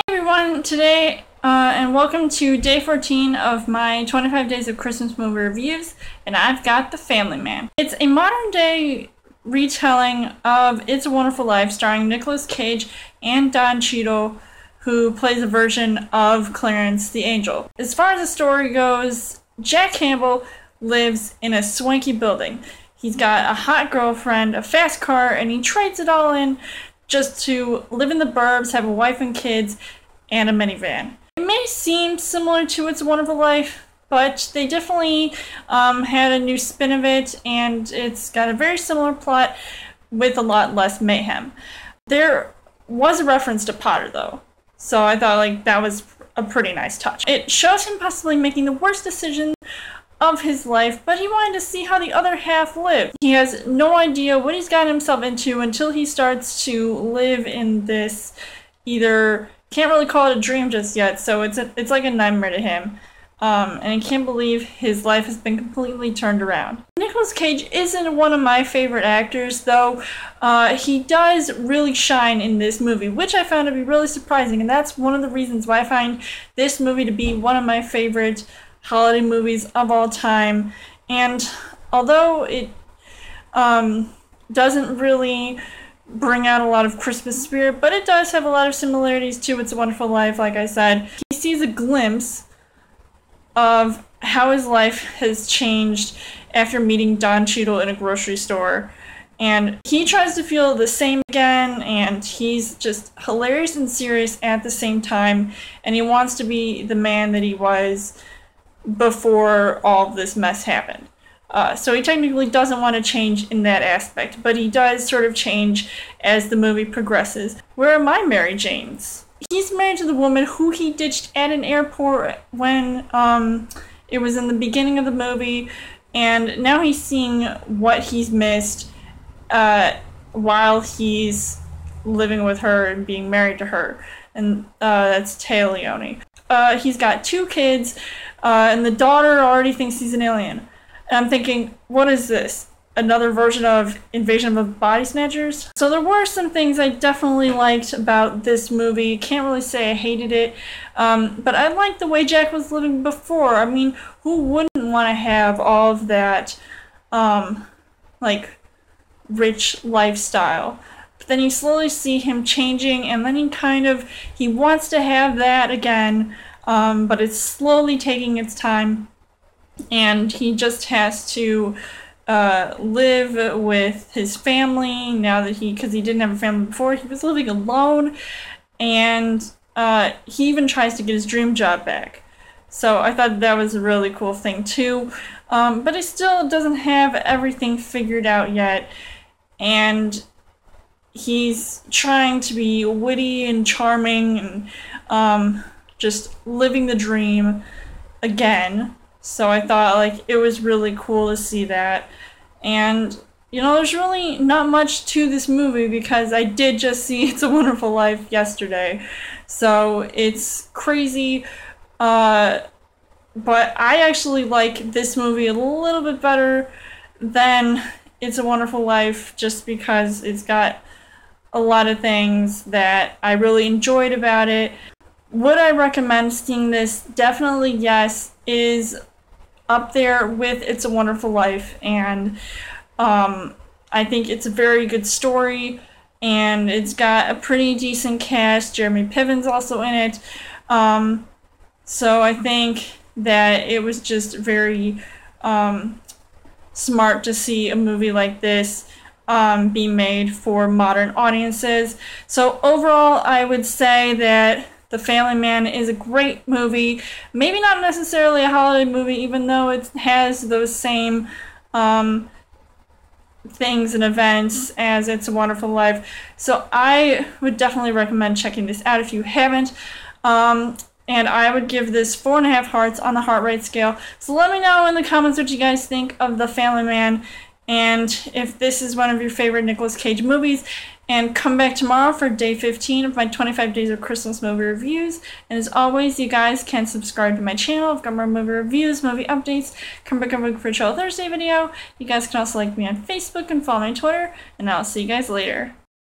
Hey everyone, today and welcome to day 14 of my 25 days of Christmas movie reviews, and I've got The Family Man. It's a modern day retelling of It's a Wonderful Life starring Nicolas Cage and Don Cheadle, who plays a version of Clarence the Angel. As far as the story goes, Jack Campbell lives in a swanky building. He's got a hot girlfriend, a fast car, and he trades it all in just to live in the burbs, have a wife and kids, and a minivan. It may seem similar to It's a Wonderful Life, but they definitely had a new spin of it, and it's got a very similar plot with a lot less mayhem. There was a reference to Potter, though, so I thought that was a pretty nice touch. It shows him possibly making the worst decision of his life, but he wanted to see how the other half lived. He has no idea what he's gotten himself into until he starts to live in this, either, can't really call it a dream just yet, so it's like a nightmare to him. And he can't believe his life has been completely turned around. Nicolas Cage isn't one of my favorite actors, though he does really shine in this movie, which I found to be really surprising, and that's one of the reasons why I find this movie to be one of my favorite holiday movies of all time. And although it doesn't really bring out a lot of Christmas spirit, but it does have a lot of similarities to It's a Wonderful Life, like I said. He sees a glimpse of how his life has changed after meeting Don Cheadle in a grocery store. And he tries to feel the same again, and he's just hilarious and serious at the same time, and he wants to be the man that he was before all of this mess happened. So he technically doesn't want to change in that aspect, but he does sort of change as the movie progresses. Where are my Mary Janes? He's married to the woman who he ditched at an airport when it was in the beginning of the movie, and now he's seeing what he's missed while he's living with her and being married to her, and that's Taya Leone. He's got 2 kids, and the daughter already thinks he's an alien. And I'm thinking, what is this? Another version of Invasion of Body Snatchers? So there were some things I definitely liked about this movie. Can't really say I hated it, but I liked the way Jack was living before. I mean, who wouldn't want to have all of that, rich lifestyle? But then you slowly see him changing, and then he wants to have that again, but it's slowly taking its time, and he just has to live with his family now that because he didn't have a family before, he was living alone, and he even tries to get his dream job back. So I thought that was a really cool thing too, but he still doesn't have everything figured out yet, and he's trying to be witty and charming and just living the dream again. So I thought it was really cool to see that. And there's really not much to this movie because I did just see It's a Wonderful Life yesterday. So it's crazy. But I actually like this movie a little bit better than It's a Wonderful Life, just because it's got a lot of things that I really enjoyed about it. Would I recommend seeing this? Definitely yes. Is up there with It's a Wonderful Life, and I think it's a very good story, and it's got a pretty decent cast. Jeremy Piven's also in it, so I think that it was just very smart to see a movie like this be made for modern audiences. So overall, I would say that The Family Man is a great movie. Maybe not necessarily a holiday movie, even though it has those same things and events as It's a Wonderful Life. So I would definitely recommend checking this out if you haven't. And I would give this 4.5 hearts on the heart rate scale. So let me know in the comments what you guys think of The Family Man, and if this is one of your favorite Nicolas Cage movies. And come back tomorrow for day 15 of my 25 days of Christmas movie reviews. And as always, you guys can subscribe to my channel. I've got more movie reviews, movie updates. Come back every week for a Chill Thursday video. You guys can also like me on Facebook and follow me on Twitter. And I'll see you guys later.